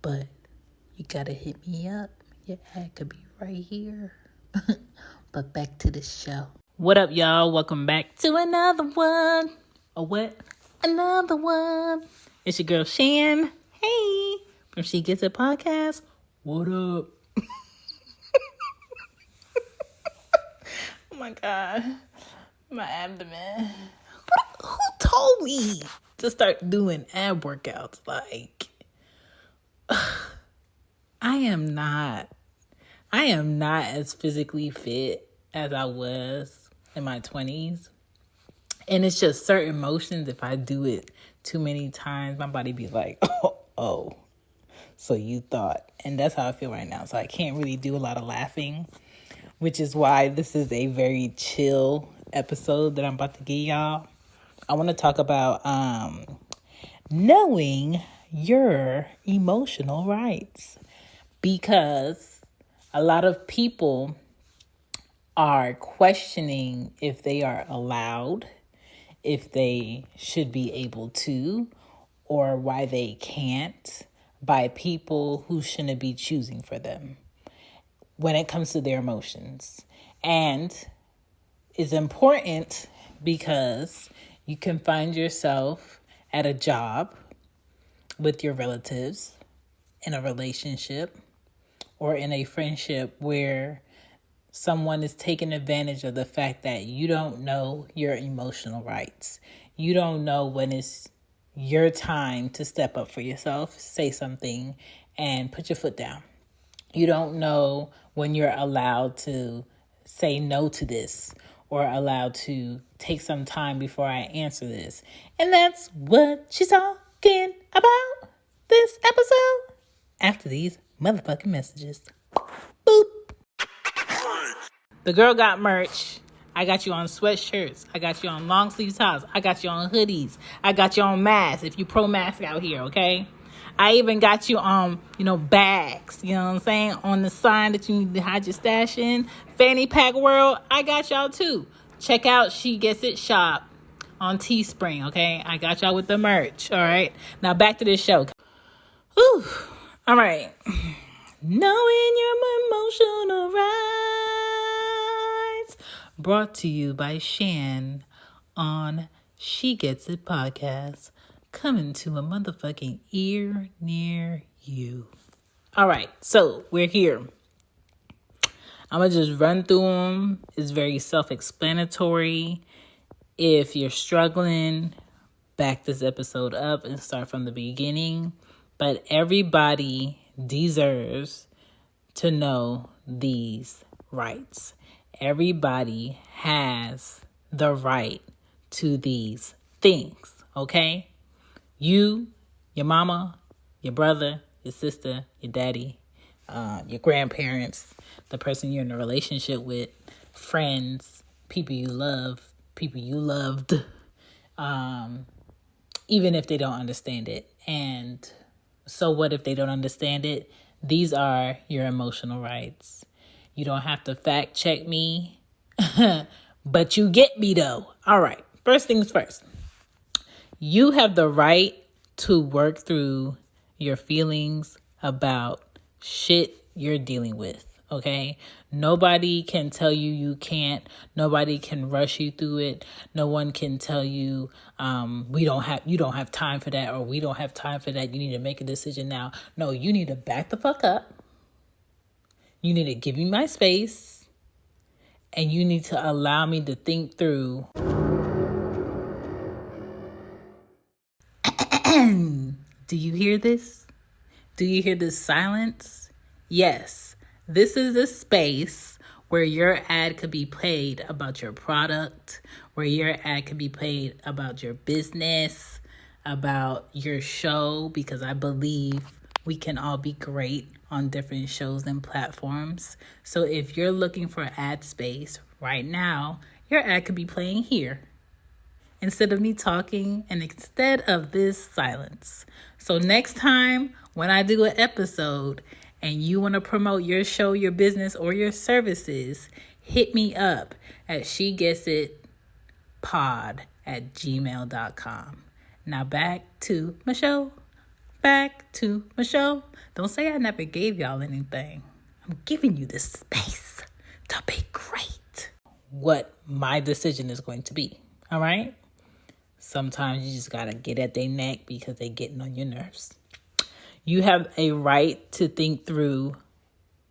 but you gotta hit me up. Your ad could be right here. But back to the show. What up, y'all? Welcome back to another one. Another one. It's your girl, Shan. Hey. From She Gets It Podcast. What up? Oh my God. My abdomen. Who told me to start doing ab workouts? Like, I am not as physically fit as I was in my 20s. And it's just certain motions, if I do it too many times, my body be like, oh, so you thought. And that's how I feel right now. So I can't really do a lot of laughing, which is why this is a very chill episode that I'm about to give y'all. I want to talk about knowing your emotional rights, because a lot of people are questioning if they are allowed, if they should be able to, or why they can't, by people who shouldn't be choosing for them when it comes to their emotions. And it's important because you can find yourself at a job with your relatives, in a relationship, or in a friendship where someone is taking advantage of the fact that you don't know your emotional rights. You don't know when it's your time to step up for yourself, say something, and put your foot down. You don't know when you're allowed to say no to this, or allowed to take some time before I answer this. And that's what she's talking about this episode after these motherfucking messages. Boop. The girl got merch. I got you on sweatshirts. I got you on long sleeve tops. I got you on hoodies. I got you on masks if you pro mask out here, okay? I even got you on, bags, you know what I'm saying? On the sign that you need to hide your stash in. Fanny Pack World, I got y'all too. Check out She Gets It Shop on Teespring, okay? I got y'all with the merch, all right? Now back to this show. Whew. All right. Knowing your emotional rights. Brought to you by Shan on She Gets It Podcast. Coming to a motherfucking ear near you. All right, so we're here. I'm going to just run through them. It's very self-explanatory. If you're struggling, back this episode up and start from the beginning. But everybody deserves to know these rights. Everybody has the right to these things, okay? You, your mama, your brother, your sister, your daddy, your grandparents, the person you're in a relationship with, friends, people you love, people you loved, even if they don't understand it. And so what if they don't understand it? These are your emotional rights. You don't have to fact check me, but you get me though. All right, first things first. You have the right to work through your feelings about shit you're dealing with, okay? Nobody can tell you you can't. Nobody can rush you through it. No one can tell you you don't have time for that, or we don't have time for that. You need to make a decision now. No, you need to back the fuck up. You need to give me my space, and you need to allow me to think through. Do you hear this? Do you hear this silence? Yes, this is a space where your ad could be played about your product, where your ad could be played about your business, about your show, because I believe we can all be great on different shows and platforms. So if you're looking for ad space right now, your ad could be playing here instead of me talking and instead of this silence. So next time when I do an episode and you want to promote your show, your business, or your services, hit me up at shegetsit.pod@gmail.com. Now back to my show. back to my show. Don't say I never gave y'all anything. I'm giving you this space to be great. What my decision is going to be. All right? Sometimes you just got to get at their neck because they're getting on your nerves. You have a right to think through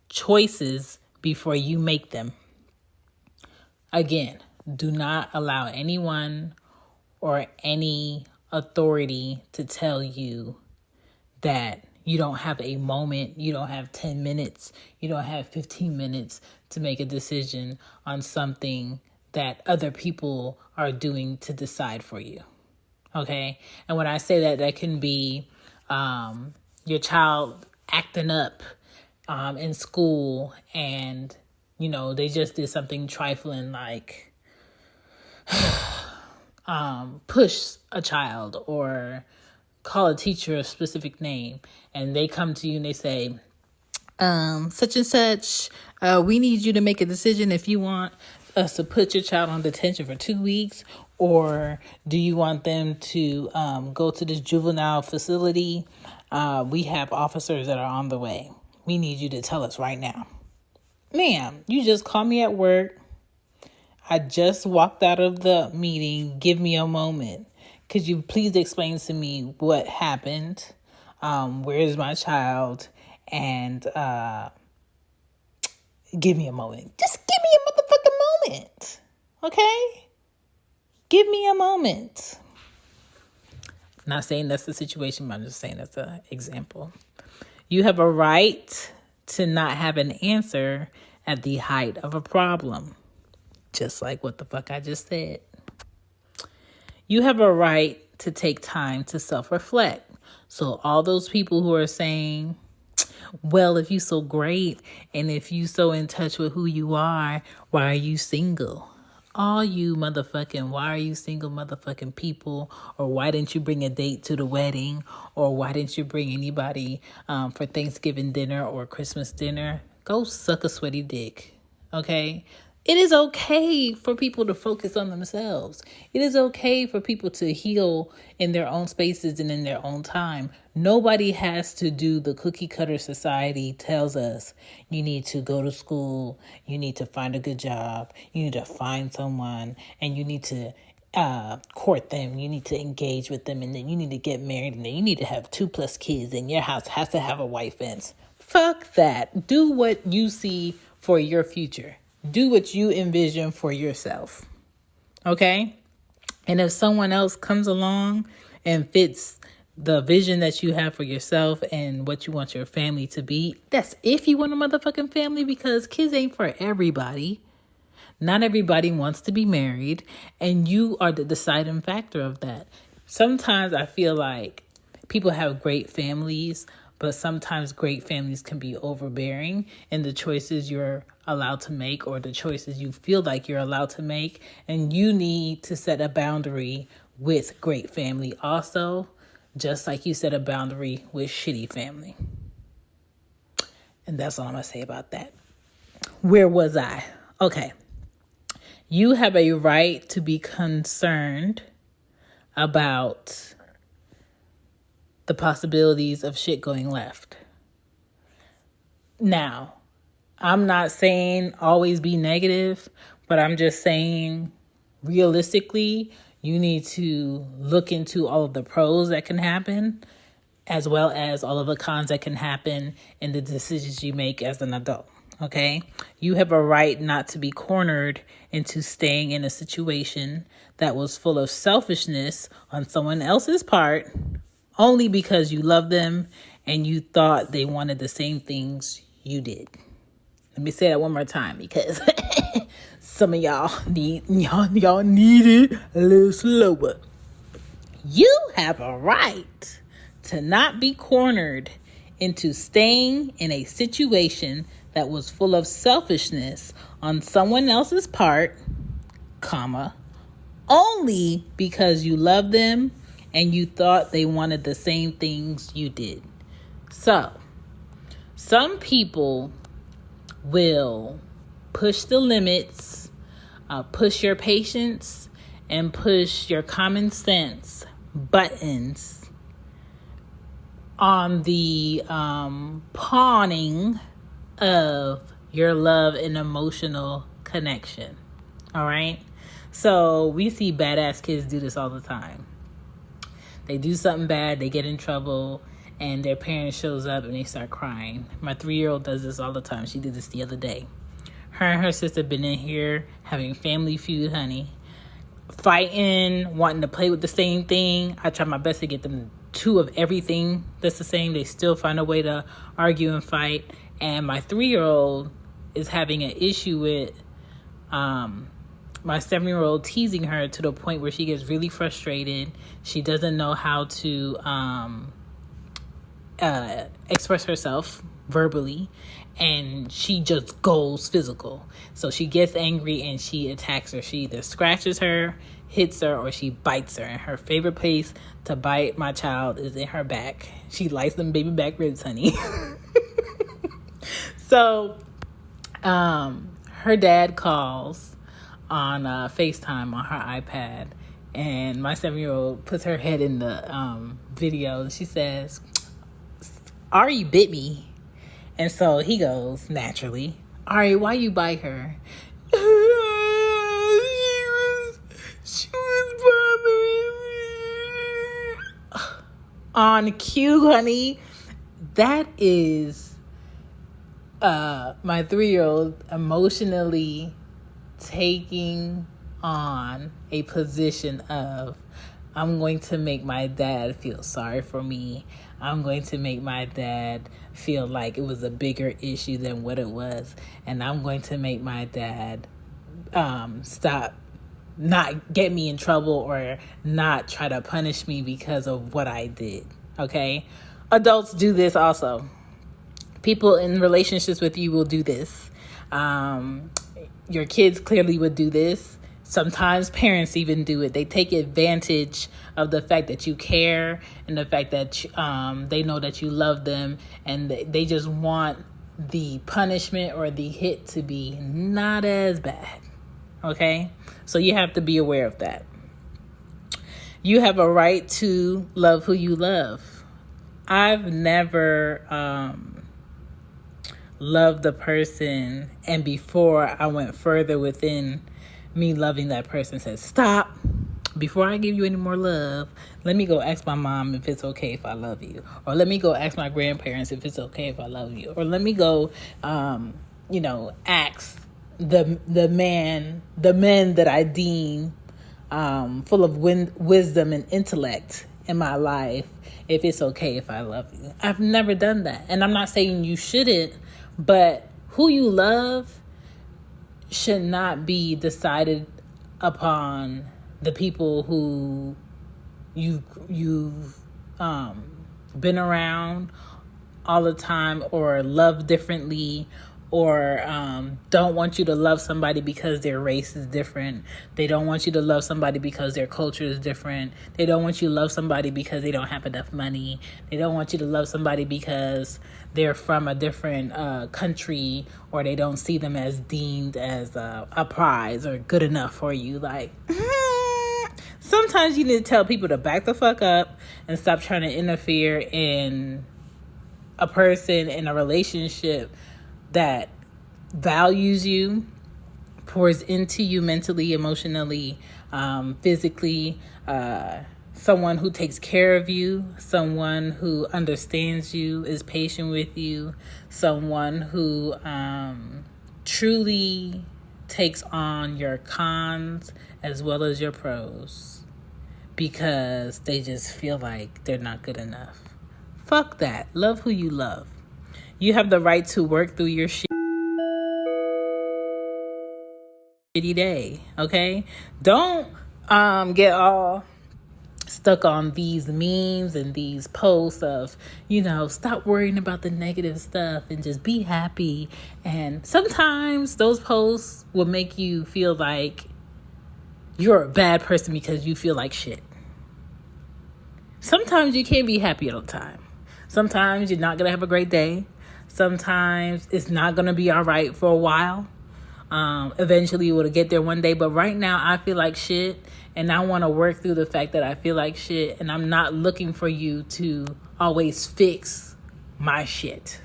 choices before you make them. Again, do not allow anyone or any authority to tell you that you don't have a moment, you don't have 10 minutes, you don't have 15 minutes to make a decision on something that other people are doing to decide for you. Okay? And when I say that, that can be your child acting up in school and, you know, they just did something trifling like push a child or call a teacher a specific name, and they come to you and they say, such and such, we need you to make a decision if you want us to put your child on detention for 2 weeks, or do you want them to go to this juvenile facility? We have officers that are on the way. We need you to tell us right now. Ma'am, you just called me at work. I just walked out of the meeting. Give me a moment. Could you please explain to me what happened? Where is my child? And give me a moment. Just give me a motherfucking moment. Okay? Give me a moment. Not saying that's the situation, but I'm just saying that's an example. You have a right to not have an answer at the height of a problem. Just like what the fuck I just said. You have a right to take time to self-reflect. So all those people who are saying, well, if you so great and if you so in touch with who you are, why are you single? All you motherfucking, why are you single motherfucking people? Or why didn't you bring a date to the wedding? Or why didn't you bring anybody for Thanksgiving dinner or Christmas dinner? Go suck a sweaty dick, okay? It is okay for people to focus on themselves. It is okay for people to heal in their own spaces and in their own time. Nobody has to do the cookie cutter society tells us. You need to go to school. You need to find a good job. You need to find someone and you need to court them. You need to engage with them and then you need to get married and then you need to have 2+ kids and your house has to have a white fence. Fuck that. Do what you see for your future. Do what you envision for yourself. Okay? And if someone else comes along and fits the vision that you have for yourself and what you want your family to be, that's if you want a motherfucking family, because kids ain't for everybody. Not everybody wants to be married, and you are the deciding factor of that. Sometimes I feel like people have great families, but sometimes great families can be overbearing in the choices you're allowed to make or the choices you feel like you're allowed to make. And you need to set a boundary with great family also, just like you set a boundary with shitty family. And that's all I'm going to say about that. Where was I? Okay. You have a right to be concerned about the possibilities of shit going left. Now, I'm not saying always be negative, but I'm just saying realistically, you need to look into all of the pros that can happen, as well as all of the cons that can happen in the decisions you make as an adult. Okay? You have a right not to be cornered into staying in a situation that was full of selfishness on someone else's part, only because you love them and you thought they wanted the same things you did. Let me say that one more time because some of y'all need it a little slower. You have a right to not be cornered into staying in a situation that was full of selfishness on someone else's part, only because you love them and you thought they wanted the same things you did. So, some people will push the limits, push your patience, and push your common sense buttons on the pawning of your love and emotional connection. All right. So we see badass kids do this all the time. They do something bad, they get in trouble, and their parent shows up and they start crying. My 3-year-old does this all the time. She did this the other day. Her and her sister been in here having family feud, honey. Fighting, wanting to play with the same thing. I try my best to get them 2 of everything that's the same. They still find a way to argue and fight. And my 3-year-old is having an issue with my 7-year-old teasing her to the point where she gets really frustrated. She doesn't know how to express herself verbally, and she just goes physical. So she gets angry and she attacks her. She either scratches her, hits her, or she bites her. And her favorite place to bite my child is in her back. She likes them baby back ribs, honey. So her dad calls on FaceTime on her iPad, and my 7-year-old puts her head in the video, and she says, Ari bit me. And so he goes, naturally, Ari, why you bite her? She was bothering me. On cue, honey. That is my 3-year-old emotionally taking on a position of, I'm going to make my dad feel sorry for me. I'm going to make my dad feel like it was a bigger issue than what it was. And I'm going to make my dad stop, not get me in trouble or not try to punish me because of what I did. Okay? Adults do this also. People in relationships with you will do this. Your kids clearly would do this. Sometimes parents even do it. They take advantage of the fact that you care and the fact that they know that you love them, and they just want the punishment or the hit to be not as bad. Okay? So you have to be aware of that. You have a right to love who you love. I've never loved the person, and before I went further within me loving that person, said, stop. Before I give you any more love, let me go ask my mom if it's okay if I love you. Or let me go ask my grandparents if it's okay if I love you. Or let me go, ask the men that I deem full of wisdom and intellect in my life if it's okay if I love you. I've never done that. And I'm not saying you shouldn't, but who you love should not be decided upon the people who you've been around all the time, or love differently, or don't want you to love somebody because their race is different. They don't want you to love somebody because their culture is different. They don't want you to love somebody because they don't have enough money. They don't want you to love somebody because they're from a different country, or they don't see them as deemed as a prize or good enough for you. Like, sometimes you need to tell people to back the fuck up and stop trying to interfere in a person, in a relationship that values you, pours into you mentally, emotionally, physically, someone who takes care of you, someone who understands you, is patient with you, someone who truly takes on your cons as well as your pros, because they just feel like they're not good enough. Fuck that. Love who you love. You have the right to work through your shitty day, okay? Don't get all stuck on these memes and these posts of, stop worrying about the negative stuff and just be happy. And sometimes those posts will make you feel like you're a bad person because you feel like shit. Sometimes you can't be happy all the time. Sometimes you're not going to have a great day. Sometimes it's not going to be all right for a while. Eventually we'll get there one day. But right now I feel like shit. And I want to work through the fact that I feel like shit. And I'm not looking for you to always fix my shit.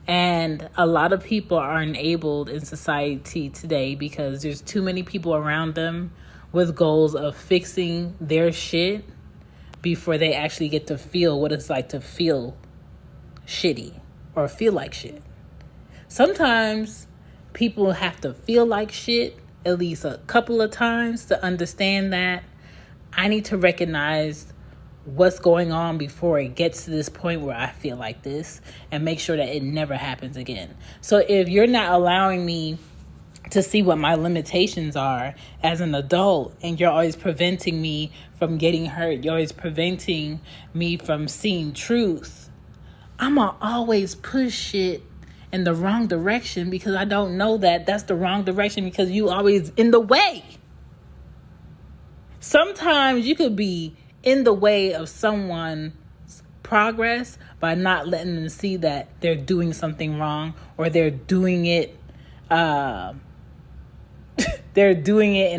And a lot of people are enabled in society today because there's too many people around them with goals of fixing their shit before they actually get to feel what it's like to feel shitty or feel like shit. Sometimes people have to feel like shit at least a couple of times to understand that I need to recognize what's going on before it gets to this point where I feel like this and make sure that it never happens again. So if you're not allowing me to see what my limitations are as an adult and you're always preventing me from getting hurt, you're always preventing me from seeing truth, I'm gonna always push shit in the wrong direction because I don't know that that's the wrong direction because you always in the way. Sometimes you could be in the way of someone's progress by not letting them see that they're doing something wrong or they're doing it in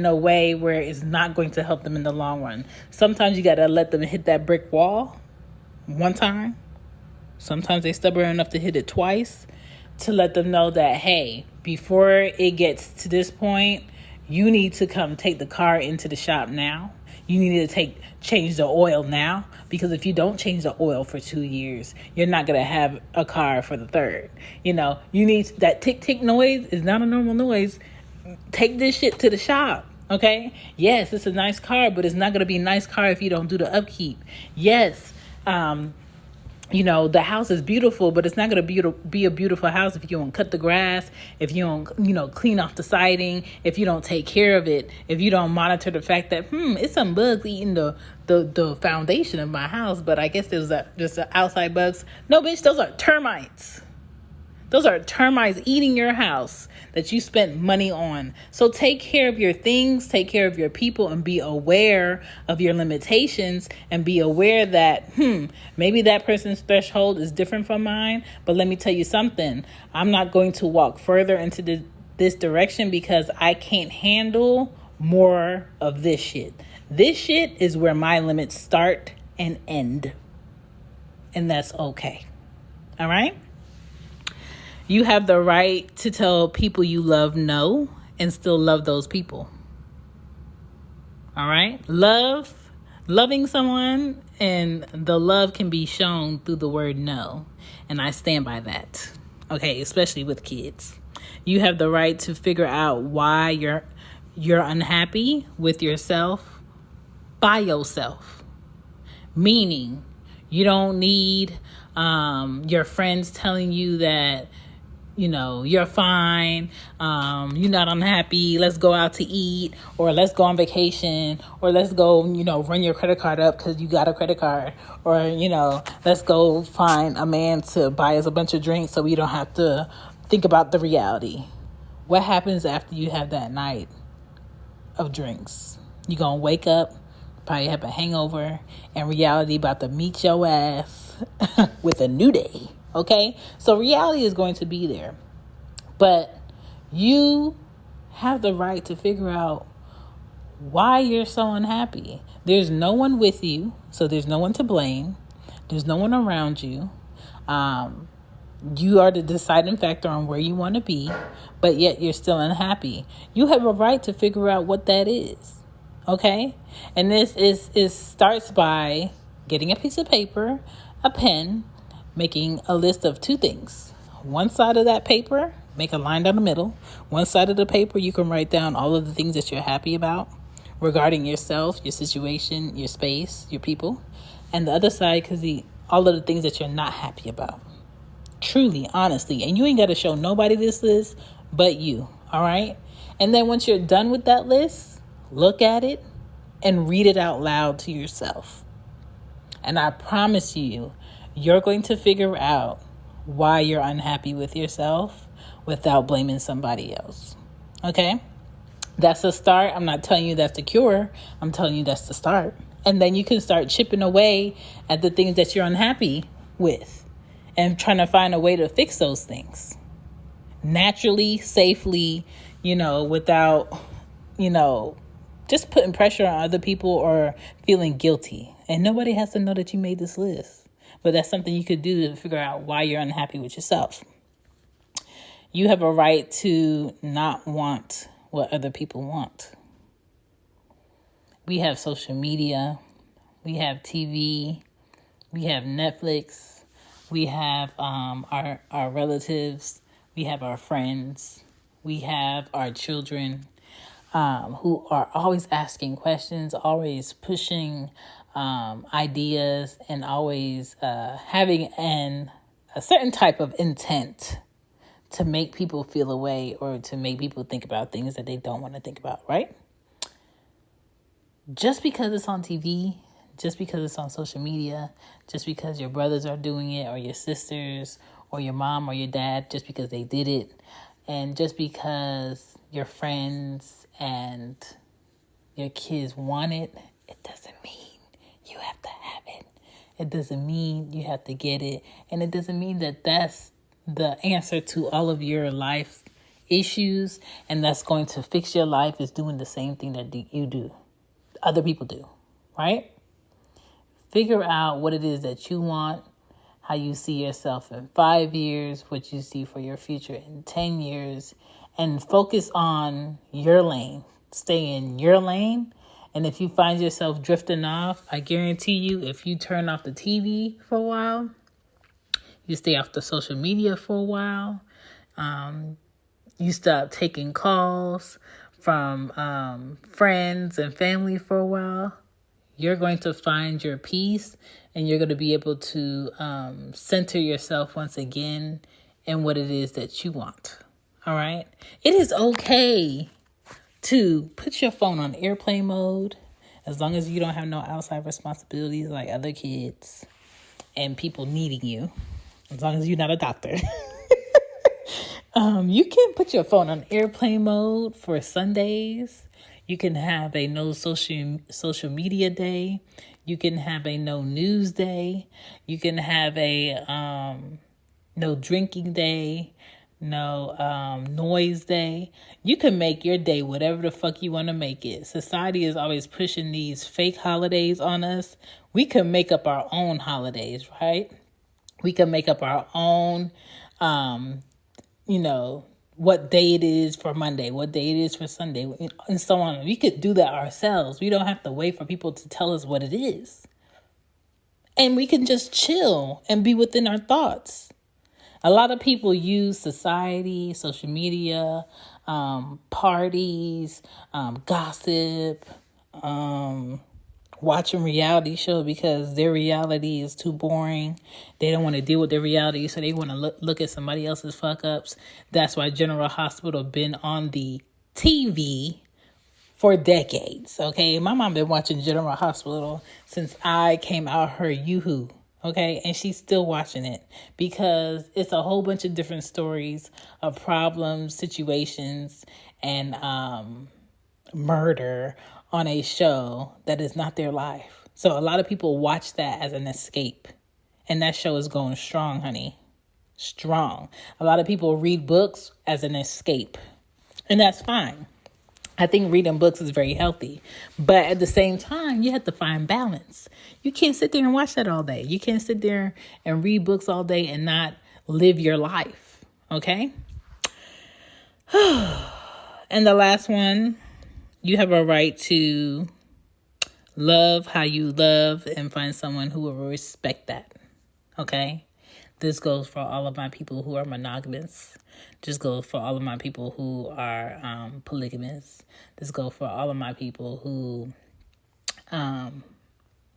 a way where it's not going to help them in the long run. Sometimes you got to let them hit that brick wall one time. Sometimes they're stubborn enough to hit it twice to let them know that, hey, before it gets to this point, you need to come take the car into the shop now. You need to change the oil now, because if you don't change the oil for 2 years, you're not going to have a car for the third. You need that tick tick noise is not a normal noise. Take this shit to the shop. Okay. Yes, it's a nice car, but it's not going to be a nice car if you don't do the upkeep. Yes. The house is beautiful, but it's not going to be a beautiful house if you don't cut the grass, if you don't, clean off the siding, if you don't take care of it, if you don't monitor the fact that, it's some bugs eating the foundation of my house, but I guess there's just outside bugs. No, bitch, those are termites. Those are termites eating your house that you spent money on. So take care of your things, take care of your people, and be aware of your limitations and be aware that, maybe that person's threshold is different from mine. But let me tell you something. I'm not going to walk further into this direction because I can't handle more of this shit. This shit is where my limits start and end. And that's okay. All right? You have the right to tell people you love no and still love those people. All right? Loving someone, and the love can be shown through the word no. And I stand by that. Okay, especially with kids. You have the right to figure out why you're unhappy with yourself by yourself. Meaning, you don't need your friends telling you that you're fine, you're not unhappy, let's go out to eat, or let's go on vacation, or let's go, run your credit card up because you got a credit card, or, let's go find a man to buy us a bunch of drinks so we don't have to think about the reality. What happens after you have that night of drinks? You're going to wake up, probably have a hangover, and reality about to meet your ass with a new day. Okay, so reality is going to be there, but you have the right to figure out why you're so unhappy. There's no one with you, so there's no one to blame. There's no one around you. You are the deciding factor on where you want to be, but yet you're still unhappy. You have a right to figure out what that is. Okay, and this starts by getting a piece of paper, a pen, making a list of 2 things. One side of that paper, make a line down the middle. One side of the paper, you can write down all of the things that you're happy about regarding yourself, your situation, your space, your people. And the other side could be all of the things that you're not happy about. Truly, honestly. And you ain't got to show nobody this list but you. All right? And then once you're done with that list, look at it and read it out loud to yourself. And I promise you're going to figure out why you're unhappy with yourself without blaming somebody else. Okay? That's the start. I'm not telling you that's the cure. I'm telling you that's the start. And then you can start chipping away at the things that you're unhappy with and trying to find a way to fix those things. naturally, safely, without, just putting pressure on other people or feeling guilty. And nobody has to know that you made this list. But that's something you could do to figure out why you're unhappy with yourself. You have a right to not want what other people want. We have social media. We have TV. We have Netflix. We have our relatives. We have our friends. We have our children who are always asking questions, always pushing ideas, and always having a certain type of intent to make people feel a way or to make people think about things that they don't want to think about, right? Just because it's on TV, just because it's on social media, just because your brothers are doing it or your sisters or your mom or your dad, just because they did it, and just because your friends and your kids want it, it doesn't mean you have to have it. It doesn't mean you have to get it. And it doesn't mean that that's the answer to all of your life issues and that's going to fix your life is doing the same thing that you do. Other people do, right? Figure out what it is that you want, how you see yourself in 5 years, what you see for your future in 10 years, and focus on your lane. Stay in your lane. And if you find yourself drifting off, I guarantee you, if you turn off the TV for a while, you stay off the social media for a while, you stop taking calls from friends and family for a while, you're going to find your peace and you're going to be able to center yourself once again in what it is that you want. All right. It is okay to put your phone on airplane mode as long as you don't have no outside responsibilities like other kids and people needing you. As long as you're not a doctor. You can put your phone on airplane mode for Sundays. You can have a no social media day. You can have a no news day. You can have a no drinking day. No noise day. You can make your day whatever the fuck you want to make it. Society is always pushing these fake holidays on us. We can make up our own holidays, right? We can make up our own, what day it is for Monday, what day it is for Sunday, and so on. We could do that ourselves. We don't have to wait for people to tell us what it is. And we can just chill and be within our thoughts. A lot of people use society, social media, parties, gossip, watching reality show because their reality is too boring. They don't want to deal with their reality, so they want to look at somebody else's fuck ups. That's why General Hospital been on the TV for decades. Okay, my mom been watching General Hospital since I came out her yoo-hoo. Okay, and she's still watching it because it's a whole bunch of different stories of problems, situations, and murder on a show that is not their life. So a lot of people watch that as an escape. And that show is going strong, honey. Strong. A lot of people read books as an escape. And that's fine. I think reading books is very healthy. But at the same time, you have to find balance. You can't sit there and watch that all day. You can't sit there and read books all day and not live your life. Okay? And the last one, you have a right to love how you love and find someone who will respect that. Okay? This goes for all of my people who are monogamous. This goes for all of my people who are polygamous. This goes for all of my people who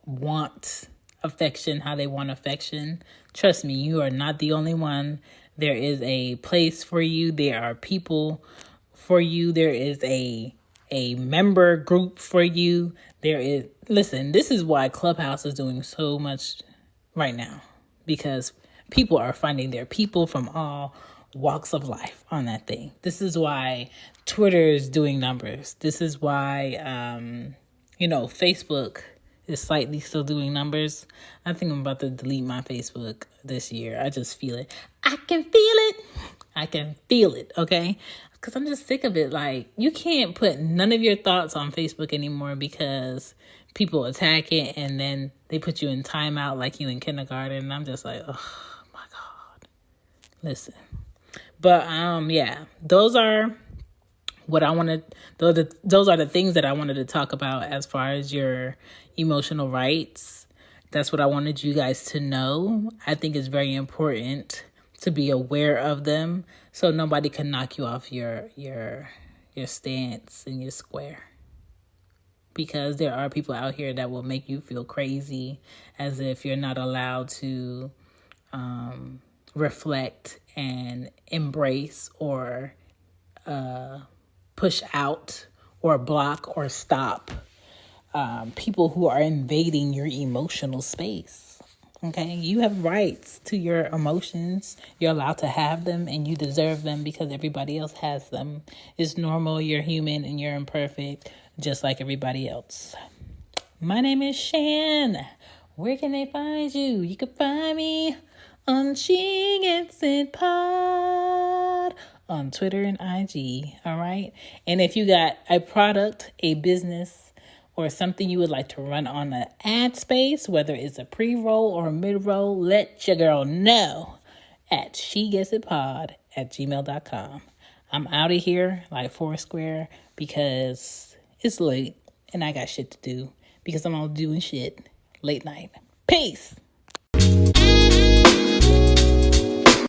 want affection, how they want affection. Trust me, you are not the only one. There is a place for you. There are people for you. There is a member group for you. Listen, this is why Clubhouse is doing so much right now, because people are finding their people from all walks of life on that thing. This is why Twitter is doing numbers. This is why, Facebook is slightly still doing numbers. I think I'm about to delete my Facebook this year. I just feel it. I can feel it. I can feel it, okay? Because I'm just sick of it. Like, you can't put none of your thoughts on Facebook anymore because people attack it and then they put you in timeout like you in kindergarten. And I'm just like, oh my God. Listen. But yeah, those are what I wanted. Those are the things that I wanted to talk about as far as your emotional rights. That's what I wanted you guys to know. I think it's very important to be aware of them so nobody can knock you off your stance and your square. Because there are people out here that will make you feel crazy as if you're not allowed to reflect and embrace or push out or block or stop people who are invading your emotional space. Okay, you have rights to your emotions. You're allowed to have them and you deserve them because everybody else has them. It's normal, you're human and you're imperfect, just like everybody else. My name is Shan. Where can they find you? You can find me on She Gets It Pod on Twitter and IG. All right. And if you got a product, a business, or something you would like to run on the ad space, whether it's a pre-roll or a mid-roll, let your girl know at shegetsitpod@gmail.com. I'm out of here like Foursquare because it's late and I got shit to do because I'm all doing shit late night. Peace.